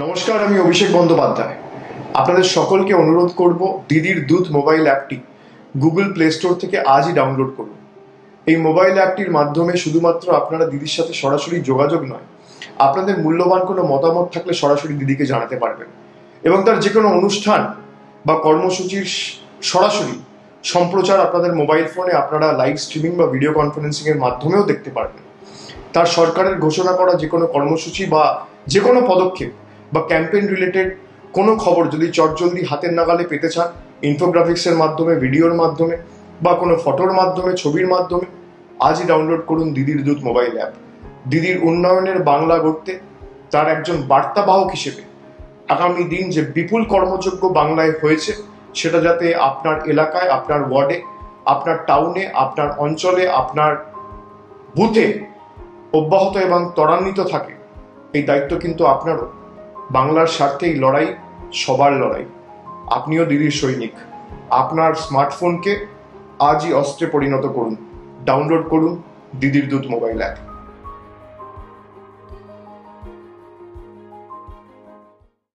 নমস্কার, আমি অভিষেক বন্দ্যোপাধ্যায়। আপনাদের সকলকে অনুরোধ করব, দিদির দুধ মোবাইল অ্যাপটি গুগল প্লে স্টোর থেকে আজই ডাউনলোড করুন। এই মোবাইল অ্যাপটির মাধ্যমে শুধুমাত্র আপনারা দিদির সাথে সরাসরি যোগাযোগ নয়, আপনাদের মূল্যবান কোনো মতামত থাকলে সরাসরি দিদিকে জানাতে পারবেন এবং তার যে কোনো অনুষ্ঠান বা কর্মসূচির সরাসরি সম্প্রচার আপনাদের মোবাইল ফোনে আপনারা লাইভ স্ট্রিমিং বা ভিডিও কনফারেন্সিংয়ের মাধ্যমেও দেখতে পারবেন। তার সরকারের ঘোষণা করা যে কোনো কর্মসূচি বা যে কোনো পদক্ষেপ বা ক্যাম্পেইন রিলেটেড কোনো খবর যদি চটজলদি হাতের নাগালে পেতে চান, ইনফোগ্রাফিক্সের মাধ্যমে, ভিডিওর মাধ্যমে বা কোনো ফটোর মাধ্যমে, ছবির মাধ্যমে, আজই ডাউনলোড করুন দিদির দুধ মোবাইল অ্যাপ। দিদির উন্নয়নের বাংলা গড়তে তার একজন বার্তাবাহক হিসেবে আগামী দিন যে বিপুল কর্মযোগ্য বাংলায় হয়েছে, সেটা যাতে আপনার এলাকায়, আপনার ওয়ার্ডে, আপনার টাউনে, আপনার অঞ্চলে, আপনার বুথে অব্যাহত এবং ত্বরান্বিত থাকে, এই দায়িত্ব কিন্তু আপনারও। বাংলার স্বার্থে এই লড়াই সবার লড়াই। আপনিও দিদির সৈনিক। আপনার স্মার্টফোনকে আজই অস্ত্রে পরিণত করুন। ডাউনলোড করুন দিদির দুধ মোবাইল অ্যাপ।